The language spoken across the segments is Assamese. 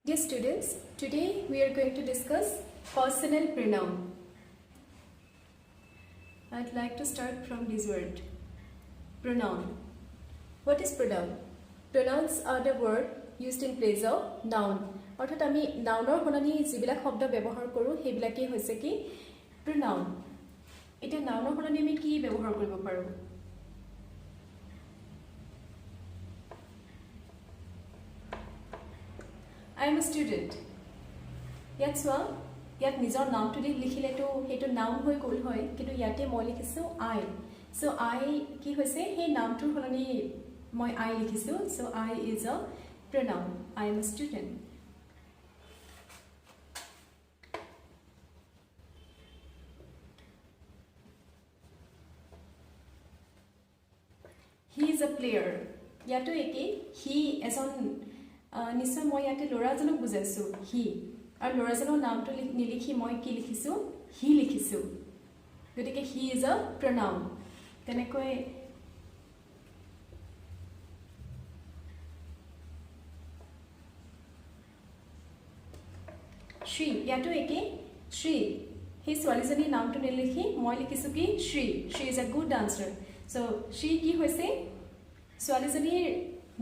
Dear students, today we are going to discuss personal pronoun. I'd like to start from this word, pronoun. What is pronoun? Pronouns are the word used in place of noun. অর্থাৎ আমি নাউনৰ সলনি যিবিলাক শব্দ ব্যৱহাৰ কৰোঁ সেইবিলাকেই হৈছে কি pronoun. এটা নাউনৰ সলনি আমি কি ব্যৱহাৰ কৰিব পাৰোঁ? I am a student. ইয়াত চোৱা ইয়াত নিজৰ নামটো লিখিলেতো সেইটো নাউন হৈ গ'ল হয় কিন্তু ইয়াতে মই লিখিছোঁ I. So I কি হৈছে সেই নামটোৰ সলনি মই I লিখিছোঁ. So I is a pronoun. I am a student. He is a player. ইয়াতো একেই he এজন নিশ্চয় মই ইয়াতে ল'ৰাজনক বুজাইছোঁ হি আৰু ল'ৰাজনৰ নামটো নিলিখি মই কি লিখিছোঁ হি লিখিছোঁ গতিকে হি ইজ আ প্ৰনাউন তেনেকৈ শ্ৰী ইয়াতো একেই শ্ৰী সেই ছোৱালীজনীৰ নামটো নিলিখি মই লিখিছোঁ কি Shri is a good dancer so' Shri কি হৈছে ছোৱালীজনীৰ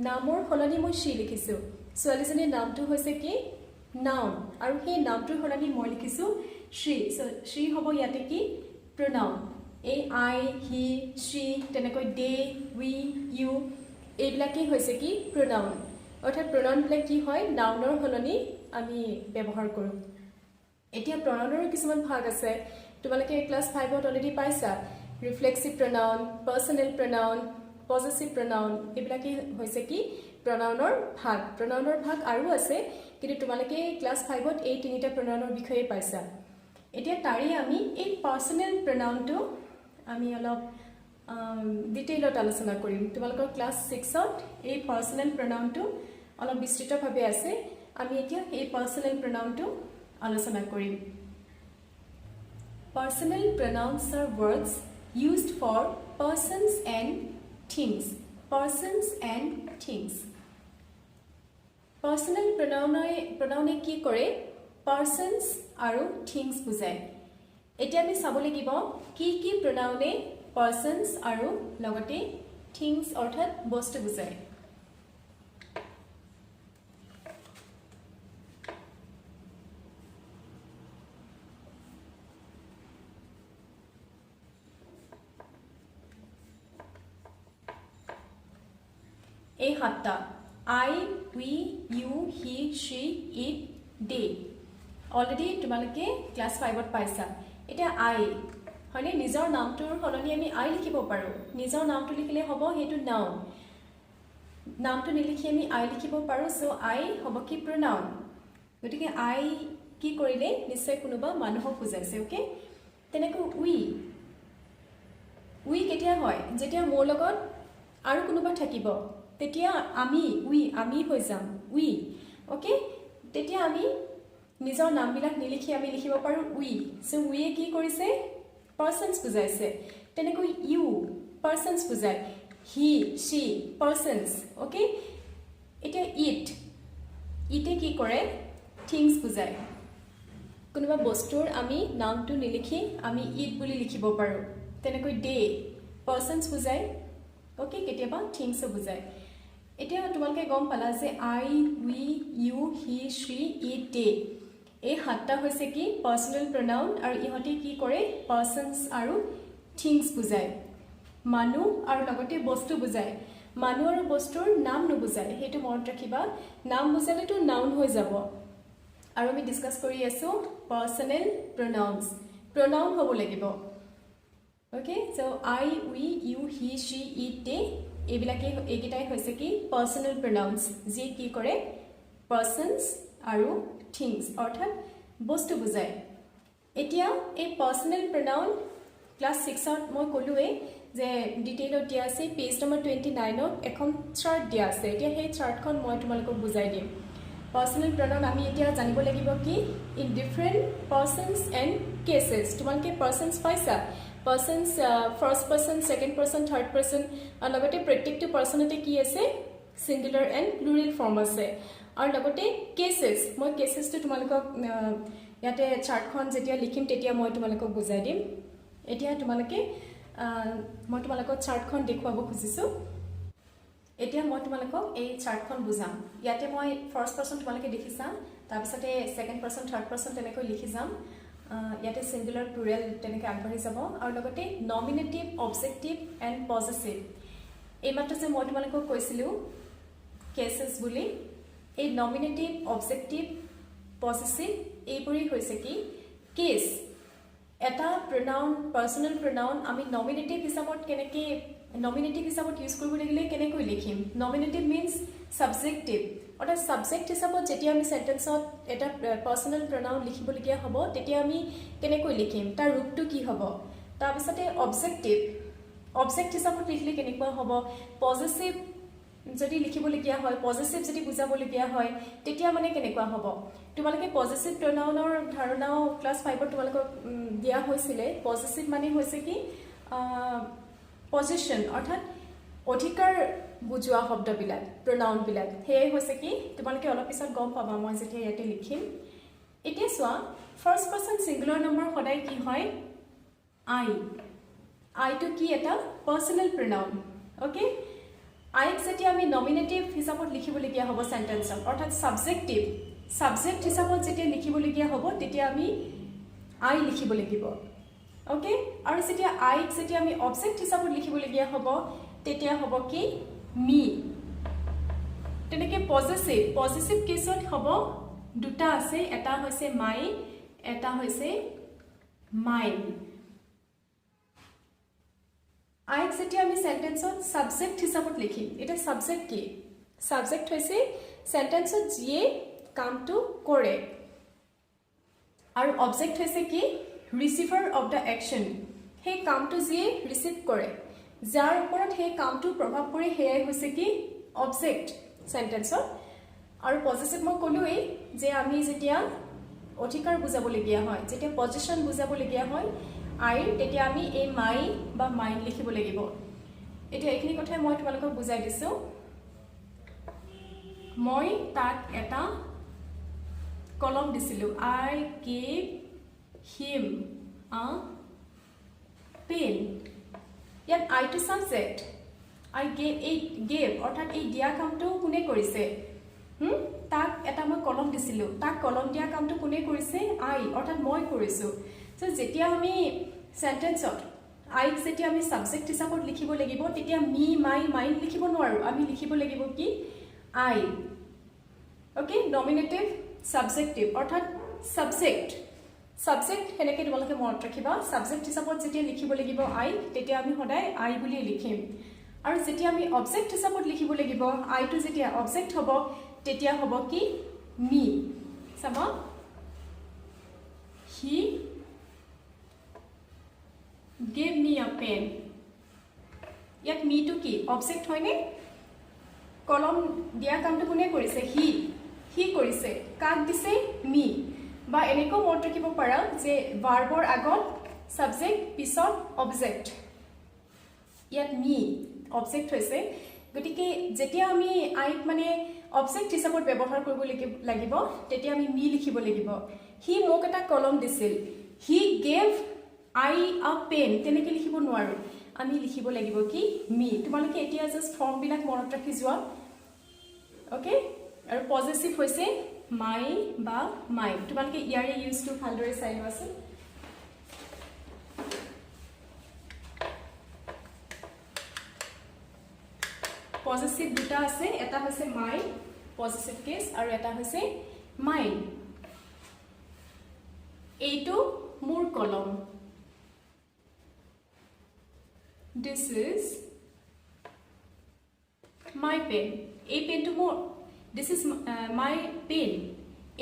নামৰ সলনি মই শ্ৰী লিখিছোঁ ছোৱালীজনীৰ নামটো হৈছে কি নাউন আৰু সেই নামটোৰ সলনি মই লিখিছোঁ শ্ৰী শ্ৰী হ'ব ইয়াতে কি প্ৰনাউন এই আই হি শ্ৰী তেনেকৈ দে উই ইউ এইবিলাকেই হৈছে কি প্ৰনাউন অৰ্থাৎ প্ৰনাউনবিলাক কি হয় নাউনৰ সলনি আমি ব্যৱহাৰ কৰোঁ এতিয়া প্ৰনাউনৰো কিছুমান ভাগ আছে তোমালোকে ক্লাছ 5ত অলৰেডি পাইছা ৰিফ্লেক্সিভ প্ৰনাউন পাৰ্চনেল প্ৰনাউন পজেচিভ প্ৰনাউন এইবিলাকে হৈছে কি প্ৰনাউনৰ ভাগ আৰু আছে কিন্তু তোমালোকে ক্লাছ 5ত এই তিনিটা প্ৰনাউনৰ বিষয়ে পাইছা এতিয়া তাৰে আমি এই পাৰ্চনেল প্ৰনাউনটো আমি অলপ ডিটেইলত আলোচনা কৰিম তোমালোকৰ ক্লাছ 6ত এই পাৰ্চনেল প্ৰনাউনটো অলপ বিস্তৃতভাৱে আছে আমি এতিয়া এই পাৰ্চনেল প্ৰনাউনটো আলোচনা কৰিম personal pronouns are words used for persons and things personal pronoun কি কৰে persons আৰু things বুজায় এতিয়া আমি চাব লাগিব কি কি pronoun persons আৰু লগতে things অৰ্থাৎ বস্তু বুজায় এই সাতটা I, we, you, he, she, it, they already তোমালোকে ক্লাছ 5ত পাইছা এটা I হয়নে নিজৰ নামটোৰ সলনি আমি I লিখিব পাৰোঁ নিজৰ নামটো লিখিলে হ'ব সেইটো নাউন নামটো নিলিখি আমি I লিখিব পাৰোঁ সো I হ'ব কি প্ৰনাউন গতিকে I কি কৰিলে নিশ্চয় কোনোবা মানুহক বুজাইছে ওকে তেনেকৈ we কেতিয়া হয় যেতিয়া মোৰ লগত আৰু কোনোবা থাকিব তেতিয়া আমি হৈ যাম উই ওকে তেতিয়া আমি নিজৰ নামবিলাক নিলিখি আমি লিখিব পাৰোঁ উই সো উইয়ে কি কৰিছে পাৰ্সনছ বুজাইছে তেনেকৈ ইউ পাৰ্সনছ বুজায় হি শি পাৰ্সনছ ওকে এতিয়া ইটে কি কৰে থিংছ বুজায় কোনোবা বস্তুৰ আমি নামটো নিলিখি আমি ইট বুলি লিখিব পাৰোঁ তেনেকৈ ডে পাৰ্সনছ বুজায় ওকে কেতিয়াবা থিংছও বুজায় এতিয়া তোমালোকে গম পালা যে I, we, you, he, she, it, they এই সাতটা হৈছে কি পাৰ্চনেল প্ৰনাউন আৰু ইহঁতে কি কৰে পাৰ্সনছ আৰু থিংছ বুজায় মানুহ আৰু লগতে বস্তু বুজায় মানুহ আৰু বস্তুৰ নাম নুবুজায় সেইটো মনত ৰাখিবা নাম বুজালেতো নাউন হৈ যাব আৰু আমি ডিছকাছ কৰি আছোঁ পাৰ্চনেল প্ৰনাউন হ'ব লাগিব okay so I, we, you, he, she, it, they এইকেইটাই হৈছে কি পাৰ্চনেল প্ৰনাউনছ যি কি কৰে পাৰ্সনছ আৰু থিংছ অৰ্থাৎ বস্তু বুজায় এতিয়া এই পাৰ্চনেল প্ৰনাউন ক্লাছ 6ত মই ক'লোৱে যে ডিটেইলত দিয়া আছে পেজ নম্বৰ 29ত এখন চাৰ্ট দিয়া আছে এতিয়া সেই চাৰ্টখন মই তোমালোকক বুজাই দিম পাৰ্চনেল প্ৰনাউন আমি এতিয়া জানিব লাগিব কি ইন ডিফাৰেণ্ট পাৰ্সনছ এণ্ড কেছেছ তোমালোকে পাৰ্সনছ পাইছা persons first person second person third person আৰু লগতে প্ৰত্যেকটো পাৰ্সনতে কি আছে সিঙ্গুলাৰ এণ্ড প্লুৰেল ফৰ্ম আছে আৰু লগতে কেसेছ মই কেছেছটো তোমালোকক ইয়াতে চাৰ্টখন যেতিয়া লিখিম তেতিয়া মই তোমালোকক বুজাই দিম এতিয়া তোমালোকে মই তোমালোকক চাৰ্টখন দেখুৱাব খুজিছোঁ এতিয়া মই তোমালোকক এই চাৰ্টখন বুজাম ইয়াতে মই ফাৰ্ষ্ট পাৰ্সন তোমালোকে দেখিছা তাৰপিছতে সেকেন্ড পাৰ্সন থাৰ্ড পাৰ্সন তেনেকৈ লিখি যাম ইয়াতে সিঙ্গুলাৰ প্লুৰেল তেনেকৈ আগবাঢ়ি যাব আৰু লগতে নমিনেটিভ অবজেক্টিভ এণ্ড পজেছিভ এইমাত্ৰ যে মই তোমালোকক কৈছিলোঁ কেছেছ বুলি এই নমিনেটিভ অবজেক্টিভ পজেছিভ এইবোৰেই হৈছে কি কেছ এটা প্ৰনাউন পাৰ্সোনেল প্ৰনাউন আমি নমিনেটিভ হিচাপত কেনেকৈ নমিনেটিভ হিচাপত ইউজ কৰিব লাগিলে কেনেকৈ লিখিম নমিনেটিভ মিন্স সাবজেক্টিভ অৰ্থাৎ সাবজেক্ট হিচাপত যেতিয়া আমি সেন্টেন্সত এটা পাৰ্সোনেল প্ৰনাউন লিখিবলগীয়া হ'ব তেতিয়া আমি কেনেকৈ লিখিম তাৰ ৰূপটো কি হ'ব তাৰপিছতে অবজেক্টিভ অবজেক্ট হিচাপত লিখিলে কেনেকুৱা হ'ব পজেছিভ যদি লিখিবলগীয়া হয় পজেছিভ যদি বুজাবলগীয়া হয় তেতিয়া মানে কেনেকুৱা হ'ব তোমালোকে পজেছিভ প্ৰনাউনৰ ধাৰণাও ক্লাছ 5ত তোমালোকক দিয়া হৈছিলে পজেছিভ মানে হৈছে কি পজিশন অৰ্থাৎ অধিকাৰ বুজোৱা শব্দবিলাক প্ৰনাউনবিলাক হেই হৈছে কি তোমালোকে অলপ পিছত গম পাবা মই যেতিয়া ইয়াতে লিখিম এতিয়া চোৱা ফাৰ্ষ্ট পাৰ্সন সিঙ্গুলাৰ নম্বৰ সদায় কি হয় আই টু কি এটা পাৰ্সোনেল প্ৰনাউন ওকে আইক যেতিয়া আমি নমিনেটিভ হিচাপত লিখিবলগীয়া হ'ব সেন্টেন্সত অৰ্থাৎ সাবজেক্টিভ সাবজেক্ট হিচাপত যেতিয়া লিখিবলগীয়া হ'ব তেতিয়া আমি আই লিখিব লাগিব ওকে আৰু যেতিয়া আইক যেতিয়া আমি অবজেক্ট হিচাপত লিখিবলগীয়া হ'ব তেতিয়া হ'ব কি মি তেনেকৈ পজেছিভ কেছত হ'ব দুটা আছে এটা হৈছে মাই এটা হৈছে মাইন আইক যেতিয়া আমি সেন্টেন্সত সাবজেক্ট হিচাপত লিখিম এটা সাবজেক্ট কি সাবজেক্ট হৈছে সেন্টেন্সত যিয়ে কামটো কৰে আৰু অবজেক্ট হৈছে কি ৰিসিভাৰ অফ দ্য একশন সেই কামটো যিয়ে ৰিসিভ কৰে যাৰ ওপৰত সেই কামটো প্ৰভাৱ পৰে হেয়াই হৈছে কি অবজেক্ট সেন্টেন্সত আৰু পজেছিভ মই ক'লোৱেই যে আমি যেতিয়া অধিকাৰ বুজাবলগীয়া হয় যেতিয়া পজিশন বুজাবলগীয়া হয় আইৰ তেতিয়া আমি এই মাই বা মাইন লিখিব লাগিব এতিয়া এইখিনি কথাই মই তোমালোকক বুজাই দিছোঁ মই তাক এটা কলম দিছিলোঁ আই গেভ হিম আ পেন ইয়াত আই টু সাবজেক্ট আই গেভ অৰ্থাৎ এই দিয়া কামটো কোনে কৰিছে তাক এটা মই কলম দিছিলোঁ তাক কলম দিয়া কামটো কোনে কৰিছে আই অৰ্থাৎ মই কৰিছোঁ সো যেতিয়া আমি সেন্টেন্সত আইক যেতিয়া আমি সাবজেক্ট হিচাপত লিখিব লাগিব তেতিয়া মি মাই মাইন লিখিব নোৱাৰো আমি লিখিব লাগিব কি আই ওকে নমিনেটিভ সাবজেক্টিভ অৰ্থাৎ সাবজেক্ট হেনেকে তোমালোকে মনত ৰাখিবা সাবজেক্ট হিচাপত যেতিয়া লিখিব লাগিব আই তেতিয়া আমি সদায় আই বুলি লিখিম আৰু যেতিয়া আমি অবজেক্ট হিচাপত লিখিব লাগিব আইটো যেতিয়া অবজেক্ট হ'ব তেতিয়া হ'ব কি মি চাবা হি gave me a pen ইয়াত মি টু কি অবজেক্ট হয়নে কলম দিয়া কামটো কোনে কৰিছে হি কৰিছে কাক দিছে মি বা এনেকৈ মনত ৰাখিব পাৰা যে ভাৰ্বৰ আগত সাবজেক্ট পিছত অবজেক্ট ইয়াত মি অবজেক্ট হৈছে গতিকে যেতিয়া আমি আইক মানে অবজেক্ট হিচাপত ব্যৱহাৰ কৰিব লাগিব তেতিয়া আমি মি লিখিব লাগিব হি মোক এটা কলম দিছিল he gave I a pen তেনেকৈ লিখিব নোৱাৰো আমি লিখিব লাগিব কি মি তোমালোকে এতিয়া জাস্ট ফৰ্মবিলাক মনত ৰাখি যোৱা ওকে আৰু পজেছিভ হৈছে মাই বা মাই তোমালোকে ইয়াৰে ইউজটো ভালদৰে চাই লোৱাচোন পজেছিভ দুটা আছে এটা হৈছে মাই পজেছিভ কেছ আৰু এটা হৈছে মাইন এইটো মোৰ কলম this is my pen এই পেনটো মোৰ this is my pen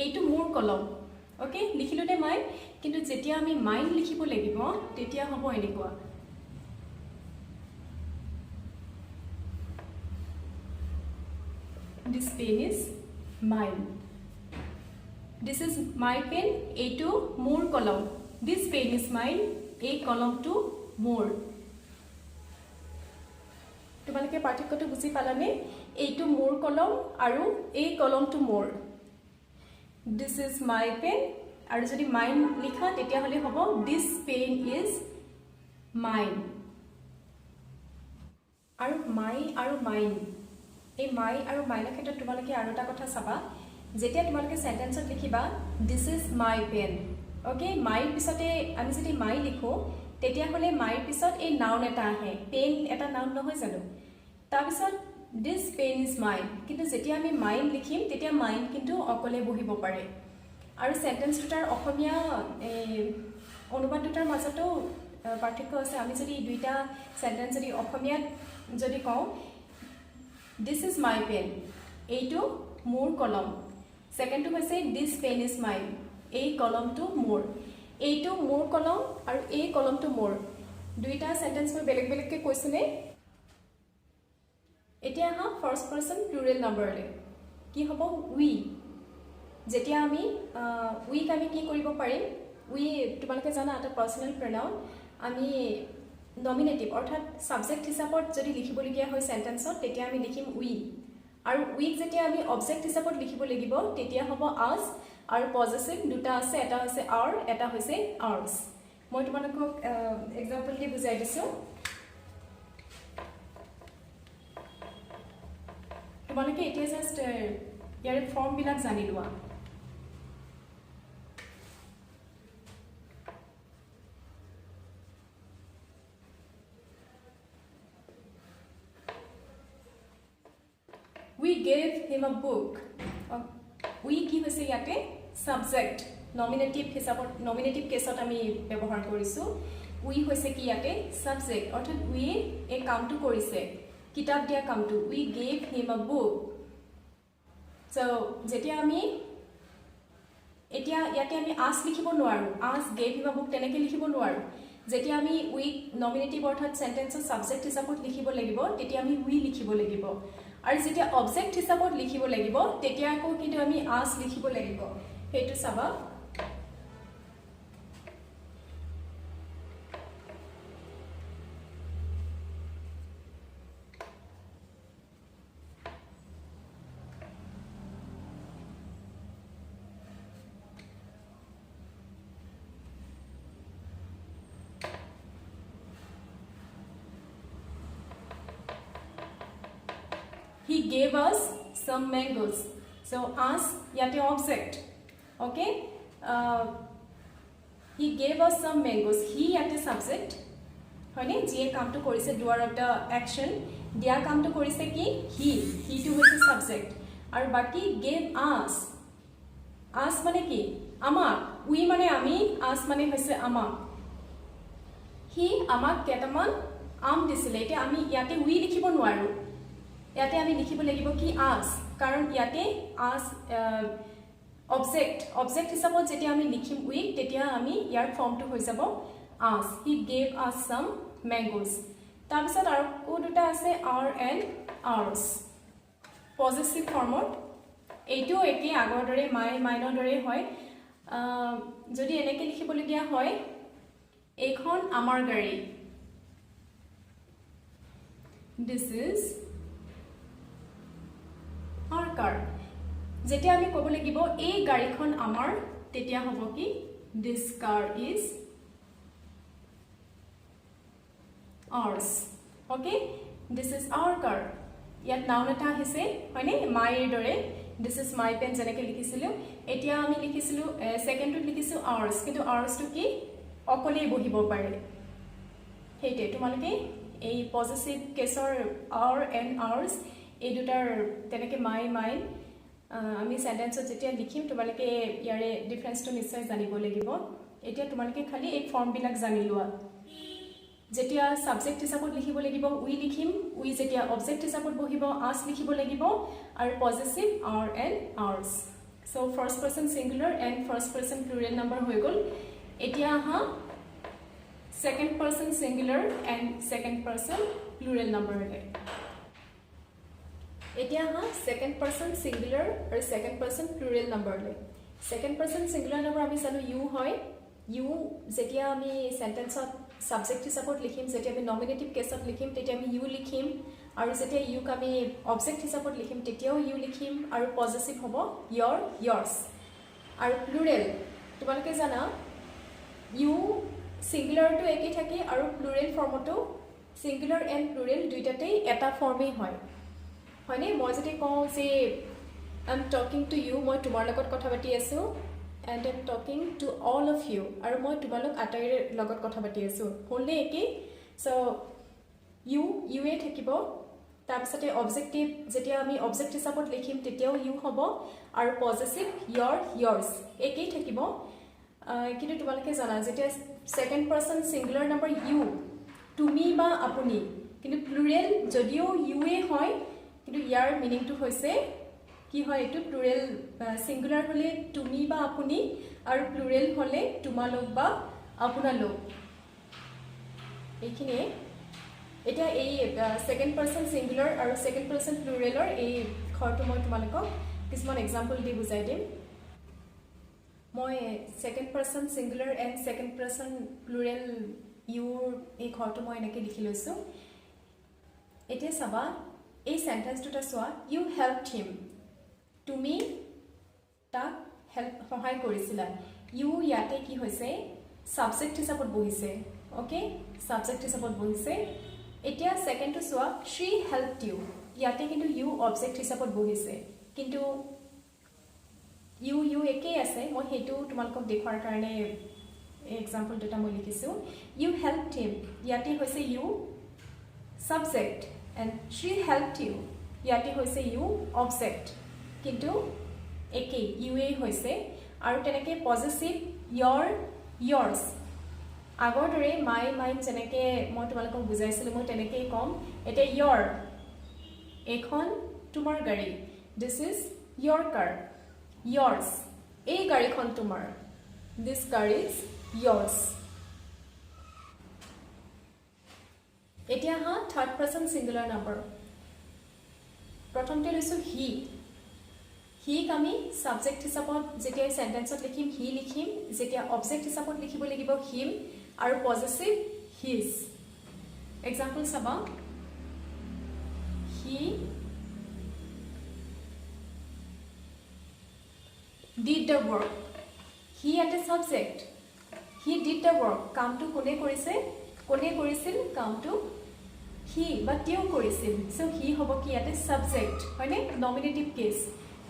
এইটো মোৰ কলম ওকে লিখিলোতে মাই কিন্তু যেতিয়া আমি মাইন লিখিব লাগিব তেতিয়া হ'ব এনেকুৱা this pen is mine this is my pen এইটো মোৰ কলম this pen is mine এই কলমটো মোৰ তোমালোকে পাৰ্থক্যটো বুজি পালানে এইটো মোৰ কলম আৰু এই কলমটো মোৰ this is my pen আৰু যদি mine লিখা তেতিয়া হলে হ'ব this pen is mine আৰু my আৰু mine এই my আৰু mine ৰ ক্ষেত্ৰত তোমালোকে আৰু এটা কথা চাবা যেতিয়া তোমালোকে সেন্টেন্সত লিখিবা this is my pen okay my পিছতে আমি যদি my লিখো তেতিয়া হলে my পিছত এই নাউন এটা আহে পেন এটা নাউন নহয় জানো তাৰ পিছত this pen is mine কিন্তু যেতিয়া আমি mine লিখিম তেতিয়া mine কিন্তু অকলে বহিব পাৰে আৰু সেন্টেন্স দুটাৰ অসমীয়া অনুবাদ দুটাৰ মাজতো পাৰ্থক্য আছে আমি যদি দুইটা সেন্টেন্স যদি অসমীয়া যদি কওঁ this is my pen এইটো মোৰ কলম সেকেন্ডটো হৈছে this pen is mine এই কলমটো মোৰ এইটো মোৰ কলম আৰু এই কলমটো মোৰ দুইটা সেন্টেন্স মই বেলেগ বেলেগকৈ কৈছনে এতিয়া হা ফাৰ্স্ট পাৰসন প্লুৰেল নাম্বাৰলে কি হ'ব we যেতিয়া আমি উইক আমি কি কৰিব পাৰিম উই তোমালোকে জানা এটা পাৰ্সোনাল প্ৰনাউন আমি নমিনেটিভ অৰ্থাৎ সাবজেক্ট হিচাপত যদি লিখিবলগীয়া হয় সেন্টেন্সত তেতিয়া আমি লিখিম উই আৰু উইক যেতিয়া আমি অবজেক্ট হিচাপত লিখিব লাগিব তেতিয়া হ'ব আস আৰু পজেসিভ দুটা আছে এটা হৈছে our এটা হৈছে ours মই তোমালোকক এক্সাম্পল দি বুজাই দিছো তোমালোকে এতিয়া জাস্ট ইয়াৰ ফৰ্ম বিলাক জানি লোৱা we gave him a book we কি হৈছে ইয়াতে সাবজেক্ট নমিনেটিভ হিচাপত নমিনেটিভ কেছত আমি ব্যৱহাৰ কৰিছো we হৈছে কি ইয়াতে সাবজেক্ট অৰ্থাৎ we এই কামটো কৰিছে কিতাপ দিয়া কামটো we gave him a book so যেতিয়া আমি এতিয়া ইয়াতে আমি আস লিখিব নোৱাৰো আস gave him a book তেনেকৈ লিখিব নোৱাৰো যেতিয়া আমি we নমিনেটিভ অৰ্থাৎ সেন্টেন্সৰ সাবজেক্ট হিচাপত লিখিব লাগিব তেতিয়া আমি we লিখিব লাগিব আৰু যেতিয়া অবজেক্ট হিচাপত লিখিব লাগিব তেতিয়া আকৌ কিন্তু আমি আস লিখিব লাগিব হেতু চাবা He gave us some mangoes. So us yate object. Okay. He gave us some mangoes. He yate subject. হয়নে যে কামটো কৰিছে doer of the action দিয়া কামটো কৰিছে কি he to হৈছে subject আৰু বাকি gave us মানে কি আমাক we মানে আমি us মানে হৈছে আমাক he আমাক কেটামান আম দিছিলে এতিয়া আমি ইয়াতে we লিখিব নোৱাৰো ইয়াতে আমি লিখিব লাগিব কি আস কাৰণ ইয়াতে আস অবজেক্ট হিচাপত যেতিয়া আমি লিখিম উইক তেতিয়া আমি ইয়াৰ ফৰ্মটো হৈ যাব আস he gave us some mangoes তাৰপিছত আৰু দুটা আছে our and ours পজিটিভ ফৰ্মত এইটো একে আগৰ দৰে মাইনৰ দৰে হয় যদি এনেকৈ লিখিবলগীয়া হয় এইখন আমাৰ গাড়ী this is our car যেতিয়া আমি ক'ব লাগিব এই গাড়ীখন আমাৰ তেতিয়া হ'ব কি this car is ours okay this is our car ইয়াত নাউন এটা আহিছে হয়নে my এৰ দৰে this is my pen যেনেকৈ লিখিছিলো এতিয়া আমি লিখিছিলো সেকেন্ডত লিখিছো ours কিন্তু ours টো কি অকলে বহিব পাৰে হেইতে তোমালোকে এই পজিটিভ কেছৰ our and ours এই দুটাৰ তেনেকৈ মাইন আমি সেন্টেন্সত যেতিয়া লিখিম তোমালোকে ইয়াৰে ডিফাৰেন্সটো নিশ্চয় জানিব লাগিব এতিয়া তোমালোকে খালি এই ফৰ্মবিলাক জানি লোৱা যেতিয়া সাবজেক্ট হিচাপত লিখিব লাগিব উই লিখিম উই যেতিয়া অবজেক্ট হিচাপত বহিব আস লিখিব লাগিব আৰু positive our and ours so first person singular and first person plural number হৈ গল এতিয়া আহা second person singular and second person plural number লে এতিয়া হা সেকেন্ড পারসন সিঙ্গুলার আর সেকেন্ড পারসন প্লুরাল নাম্বার লে সেকেন্ড পারসন সিঙ্গুলার নাম্বার আমি জানো ইউ হয় ইউ যেতিয়া আমি সেন্টেন্সত সাবজেক্ট হিচাপত লিখিম যেতিয়া আমি নমিনেটিভ কেছত লিখিম তেতিয়া আমি ইউ লিখিম আৰু যেতিয়া ইউক আমি অবজেক্ট হিচাপত লিখিম তেতিয়াও ইউ লিখিম আৰু পজেচিভ হ'ব your yours আৰু প্লুৰেল তোমালোকে জানা ইউ সিঙ্গুলাৰটো একেই থাকে আৰু প্লুৰেল ফৰ্মটো সিঙ্গুলাৰ এণ্ড প্লুৰেল দুইটাতেই এটা ফৰ্মেই হয় হয়নে মই যদি কওঁ যে I am talking to you মই তোমাৰ লগত কথা পাতি আছোঁ and I am talking to all of you আৰু মই তোমালোক আটাইৰে লগত কথা পাতি আছোঁ হ'লনে একেই চ' ইউৱে থাকিব তাৰপিছতে অবজেক্টিভ যেতিয়া আমি অবজেক্ট হিচাপত লিখিম তেতিয়াও ইউ হ'ব আৰু পজেচিভ your yours একেই থাকিব কিন্তু তোমালোকে জানা যেতিয়া second person singular number you তুমি বা আপুনি কিন্তু প্লুৰেল যদিও ইউৱে হয় কিন্তু ইয়াৰ মিনিংটো হৈছে কি হয় এটো প্লুৰেল সিঙ্গুলাৰ হলে তুমি বা আপুনি আৰু প্লুৰেল হলে তোমালোক বা আপোনালোক এইখিনি এটা এই সেকেন্ড পাৰসন সিঙ্গুলাৰ আৰু সেকেন্ড পাৰসন প্লুৰেলৰ এই খৰটো মই তোমালোকক কিছুমান এক্সাম্পল দি বুজাই দিম মই second person singular and second person plural your এই খৰটো মই এনেকৈ লিখি লৈছোঁ এতিয়া চাবা এই সেন্টেন্সটোটা চোৱা ইউ হেল্পড হিম তুমি তাক হেল্প সহায় কৰিছিলা ইউ ইয়াতে কি হৈছে সাবজেক্ট হিচাপত বহিছে ওকে সাবজেক্ট হিচাপত বহিছে এতিয়া সেকেন্ডটো চোৱা she helped you ইয়াতে কিন্তু ইউ অবজেক্ট হিচাপত বহিছে কিন্তু ইউ একেই আছে মই হেতু তোমালোকক দেখুৱাৰ কাৰণে এক্সাম্পল দুটা মই লিখিছোঁ ইউ হেল্পড হিম ইয়াতে হৈছে you subject and she helped you ইয়াতে হৈছে ইউ অবজেক্ট কিন্তু একেই ইউৱে হৈছে আৰু তেনেকৈ পজেচিভ your yours আগৰ দৰে মাই মাইন যেনেকৈ মই তোমালোকক বুজাইছিলোঁ মই তেনেকেই ক'ম এটা your এখন তোমাৰ গাড়ী this is your car yours এই গাড়ীখন তোমাৰ this car is yours এতিয়া হা থাৰ্ড পাৰসন সিঙ্গুলাৰ নাম্বাৰ প্ৰথমতে লৈছো হিক আমি সাবজেক্ট হিচাপত যেতিয়া সেন্টেন্সত লিখিম হি লিখিম যেতিয়া অবজেক্ট হিচাপত লিখিব লাগিব হিম আৰু পজেচিভ হিজ এক্সাম্পল চাবা হি did the work he at a subject he did the work কামটো কোনে কৰিছিল কামটো he বা তেওঁ কৰিছিল so he হ'ব কি ইয়াতে subject হয়নে nominative case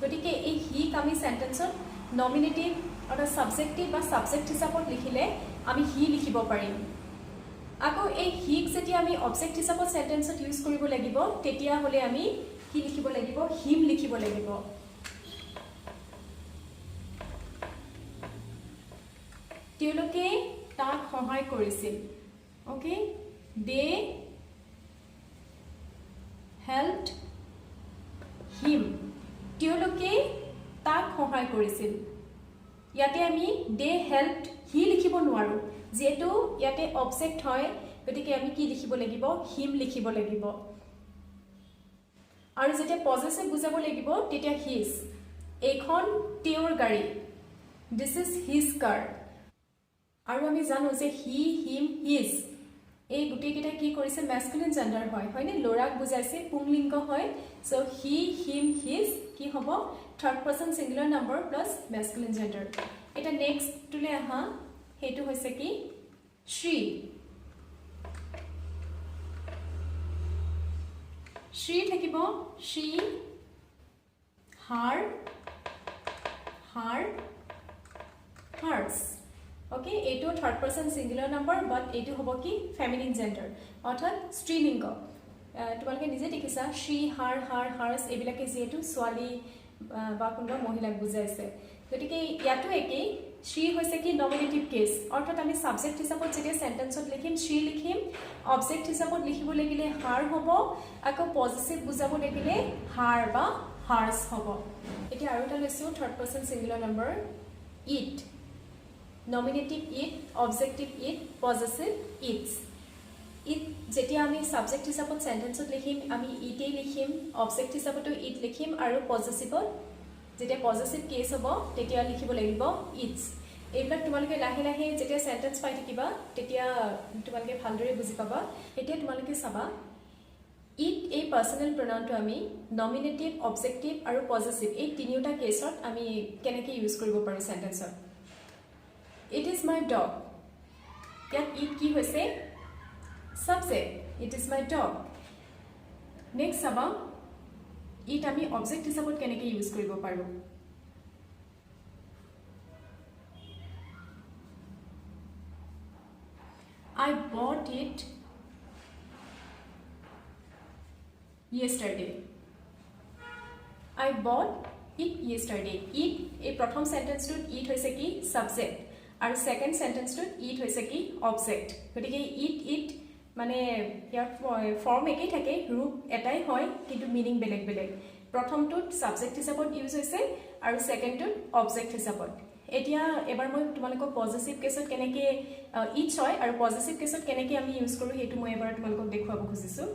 গতিকে এই হি আমি সেন্টেন্সত nominative অথবা subjective বা subject হিচাপত লিখিলে আমি হি লিখিব পাৰিম আকৌ এই হিক যেতিয়া আমি অবজেক্ট হিচাপত সেন্টেন্সত ইউজ কৰিব লাগিব তেতিয়া হলে আমি কি লিখিব লাগিব হিম লিখিব লাগিব তেওঁলোকে তাক সহায় কৰিছিল ওকে দে হেল্পড হিম তেওঁলোকে তাক সহায় কৰিছিল ইয়াতে আমি দে হেল্পড হি লিখিব নোৱাৰো যেটো ইয়াতে অবজেক্ট হয় গতিকে আমি কি লিখিব লাগিব হিম লিখিব লাগিব আৰু যেতিয়া পজেচিভ বুজাব লাগিব তেতিয়া হিজ এইখন তেওঁৰ গাড়ী দিস ইজ হিজ কাৰ আৰু আমি জানো যে হি হিম হিজ এই গুটেকিটা কি কৰিছে ম্যাস্কুলিন জেন্ডাৰ হয়নে লৰাক বুজাইছে পুংলিংগ হয় সো হি হিম হিজ কি হ'ব third person singular number plus masculine gender এটা নেক্সট টুলে আহা হেতু হৈছে কি she থাকিব she her hers okay এইটো থাৰ্ড পাৰসন সিঙ্গুলাৰ নাম্বাৰ বাট এইটো হ'ব কি ফেমিনিন জেন্ডাৰ অৰ্থাৎ স্ত্ৰীলিংগ তোমালোকে নিজে দেখিছা she her hers এইবিলাকে যেটো ছোৱালী বা কোনোবা মহিলাক বুজাইছে গতিকে ইয়াতো একেই she হৈছে কি নমিনেটিভ কেস অৰ্থাৎ আমি সাবজেক্ট হিচাপত যেতিয়া সেন্টেন্সত লিখিম she লিখিম অবজেক্ট হিচাপত লিখিব লাগিলে her হ'ব আকৌ পজিটিভ বুজাব লাগিলে her বা hers হ'ব এতিয়া আৰু এটা লৈছো third person singular number it nominative it objective it possessive its it যেতিয়া আমি সাবজেক্ট হিচাপত সেন্টেন্সত লিখিম আমি ইটে লিখিম অবজেক্ট হিচাপতো ইট লিখিম আৰু পজেচিভত যেতিয়া পজেচিভ কেস হ'ব তেতিয়া লিখিব লাগিব ইটস এইবিলাক তোমালোকে লাহে লাহে যেতিয়া সেন্টেন্স পাই থাকিবা তেতিয়া তোমালোকে ভালদৰে বুজি পাবা এতিয়া তোমালোকে চাবা ইট এই পাৰ্চনেল প্ৰনাউনটো আমি নমিনেটিভ অবজেক্টিভ আৰু পজিটিভ এই তিনিওটা কেছত আমি কেনেকৈ ইউজ কৰিব পাৰোঁ সেন্টেন্সত ইট ইজ মাই ডগ ইয়াত ইট কি হৈছে subject it is my dog next চাবা ইট আমি অবজেক্ট হিচাপত কেনেকৈ ইউজ কৰিব পাৰোঁ I bought it yesterday. I bought it yesterday. It এই প্ৰথম সেন্টেন্সটোত ইট হৈছে কি সাবজেক্ট আৰু সেকেন্ড সেন্টেন্সটোত ইট হৈছে কি অবজেক্ট গতিকে ইট মানে ইয়াৰ ফৰ্ম একেই থাকে ৰূপ এটাই হয় কিন্তু মিনিং বেলেগ বেলেগ প্ৰথমটোত সাবজেক্ট হিচাপত ইউজ হৈছে আৰু সেকেন্ডটোত অবজেক্ট হিচাপত এতিয়া এবাৰ মই তোমালোকক পজিটিভ কেছত কেনেকৈ ইটছ হয় আৰু পজিটিভ কেছত কেনেকৈ আমি ইউজ কৰোঁ সেইটো মই এবাৰ তোমালোকক দেখুৱাব খুজিছোঁ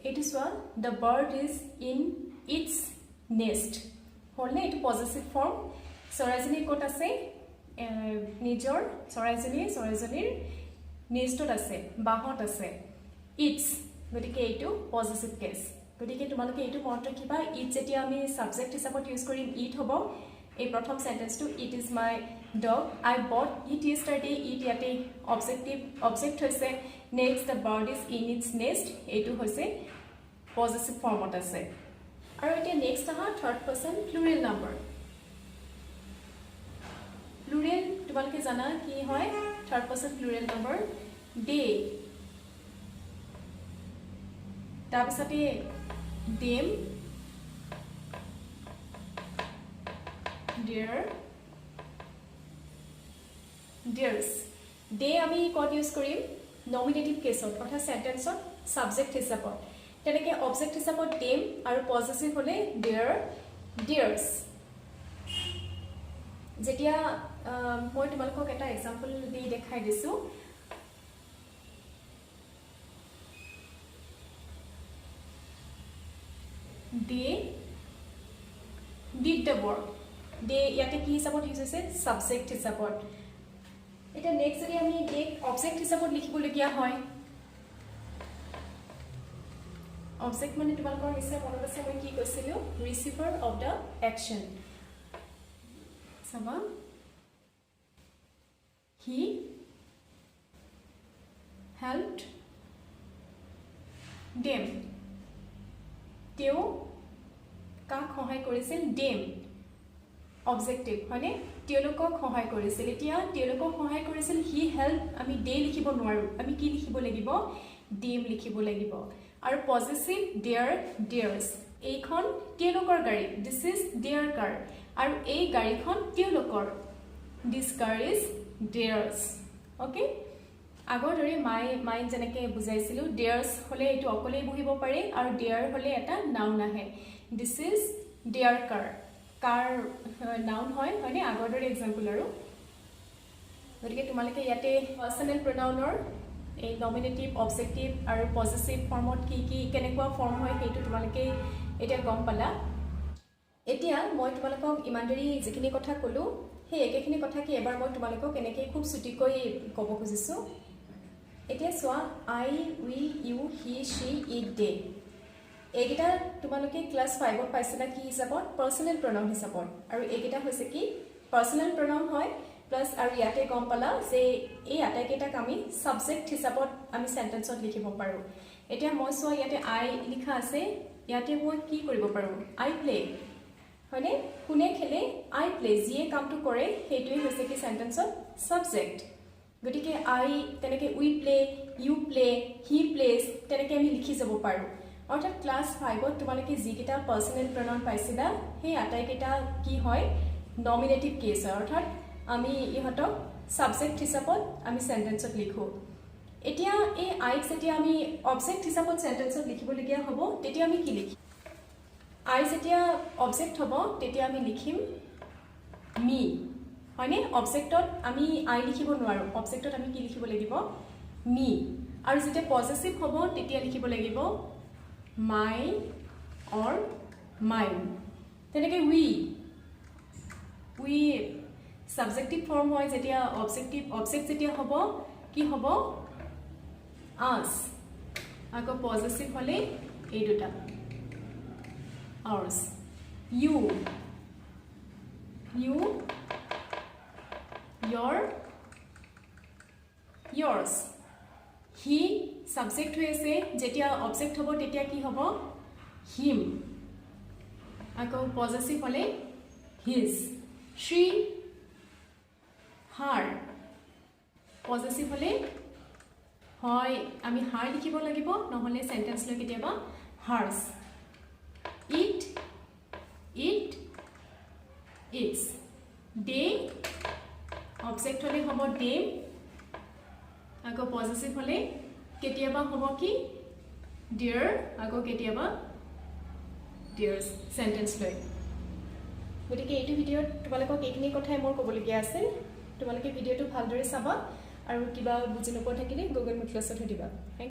এইটো চোৱা the bird is in its nest হ'লনে এইটো পজিটিভ ফৰ্ম চৰাইজনী ক'ত আছে নিজৰ চৰাইজনীৰ নেষ্টত আছে বাহত আছে ইটছ গতিকে এইটো পজিটিভ কেছ গতিকে তোমালোকে এইটো মনত ৰাখিবা ইট যেতিয়া আমি সাবজেক্ট হিচাপত ইউজ কৰিম ইট হ'ব এই প্ৰথম সেন্টেন্সটো it is my dog I bought it yesterday it ইয়াতে অবজেক্ট হৈছে next the bird is in its nest এইটো হৈছে পজিটিভ ফৰ্মত আছে আৰু এতিয়া নেক্সট আহা third person plural number plural তোমালোকে জানা কি হয় third person plural number they তাৰপিছতে দেম দেয়াৰ দেয়াৰ্ছ দে আমি ক'ত ইউজ কৰিম নমিনেটিভ কেছত অৰ্থাৎ সেন্টেন্সত সাবজেক্ট হিচাপত তেনেকৈ অবজেক্ট হিচাপত দেম আৰু পজিটিভ হ'লে দেয়াৰ দেয়াৰ্ছ যেতিয়া মই তোমালোকক এটা এক্সাম্পল দি দেখাই দিছোঁ they did the work they ইয়াতে কি হিচাপত ইউজ হৈছে সাবজেক্ট হিচাপত এটা নেক্সট যদি আমি দে অবজেক্ট হিচাপত লিখিবলগীয়া হয় অবজেক্ট মানে তোমালোকৰ নিশ্চয় মনত আছে মই কি কৈছিলোঁ ৰিচিভাৰ অফ দ্য একশ্যন চাবা he helped them তেওঁ কাক সহায় কৰিছিল dem অবজেক্টিভ হয়নে তেওঁলোকক সহায় কৰিছিল এতিয়া তেওঁলোকক সহায় কৰিছিল he helped আমি they লিখিব নোৱাৰোঁ আমি কি লিখিব লাগিব dem লিখিব লাগিব আৰু পজিটিভ their theirs এইখন তেওঁলোকৰ গাড়ী this is their car আৰু এই গাড়ীখন তেওঁলোকৰ this car is theirs okay আগৰ দৰে মাই যেনেকৈ বুজাইছিলোঁ theirs হ'লে এইটো অকলেই বহিব পাৰে আৰু their হ'লে এটা নাউন আহে this is their car car noun হয়নে আগৰ দৰে এক্সাম্পল আৰু গতিকে তোমালোকে ইয়াতে পাৰ্চনেল প্ৰনাউনৰ এই নমিনেটিভ অবজেক্টিভ আৰু পজিটিভ ফৰ্মত কি কেনেকুৱা ফৰ্ম হয় সেইটো তোমালোকে এতিয়া গম পালা এতিয়া মই তোমালোকক ইমান দেৰি যিখিনি কথা ক'লোঁ সেই একেখিনি কথা কি এবাৰ মই তোমালোকক এনেকৈ খুব চুটিকৈ ক'ব খুজিছোঁ এতিয়া চোৱা আই উই ইউ হি শ্বি ইট দে এইকেইটা তোমালোকে ক্লাছ 5ত পাইছিলা কি হিচাপত পাৰ্চনেল প্ৰনাউন হিচাপত আৰু এইকেইটা হৈছে কি পাৰ্চনেল প্ৰনাউন হয় প্লাছ আৰু ইয়াতে গম পালা যে এই আটাইকেইটাক আমি সাবজেক্ট হিচাপত আমি সেন্টেন্সত লিখিব পাৰোঁ এতিয়া মই চোৱা ইয়াতে আই লিখা আছে ইয়াতে মই কি কৰিব পাৰোঁ আই প্লে হয়নে কোনে খেলে আই প্লে যিয়ে কামটো কৰে সেইটোৱে হৈছে কি সেন্টেন্সত সাবজেক্ট গতিকে আই তেনেকৈ we play you play he plays তেনেকৈ আমি লিখি যাব পাৰোঁ অৰ্থাৎ ক্লাছ 5ত তোমালোকে যিকেইটা পাৰ্চনেল প্ৰনাউন পাইছিলা সেই আটাইকেইটা কি হয় নমিনেটিভ কেছ হয় অৰ্থাৎ আমি ইহঁতক সাবজেক্ট হিচাপত আমি সেন্টেন্সত লিখোঁ এতিয়া এই আইক যেতিয়া আমি অবজেক্ট হিচাপত সেন্টেন্সত লিখিবলগীয়া হ'ব তেতিয়া আমি কি লিখিম আই যেতিয়া অবজেক্ট হ'ব তেতিয়া আমি লিখিম মি হয়নে অবজেক্টত আমি আই লিখিব নোৱাৰোঁ অবজেক্টত আমি কি লিখিব লাগিব মি আৰু যেতিয়া পজিটিভ হ'ব তেতিয়া লিখিব লাগিব মাই or mine. তেনেকৈ we subjective form হয় যেতিয়া object যেতিয়া হ'ব কি হ'ব us আকৌ possessive হ'লে এই দুটা ours. You your yours. He subject হৈ আছে যেতিয়া object হ'ব তেতিয়া কি হ'ব him আকৌ possessive হ'লে his. She her possessive হ'লে হয় আমি her লিখিব লাগিব নহ'লে sentence লৈ কেতিয়াবা hers. It its. They object হ'লে হ'ব them আকৌ possessive হ'লে কেতিয়াবা হ'ব কি dear আকৌ কেতিয়াবা dears sentence লৈ. গতিকে এইটো ভিডিঅ'ত তোমালোকক এইখিনি কথাই মোৰ ক'বলগীয়া আছিল. তোমালোকে ভিডিঅ'টো ভালদৰে চাবা আৰু কিবা বুজি নোপোৱা থাকিলে গুগল মিট ক্লাছত সুধিবা.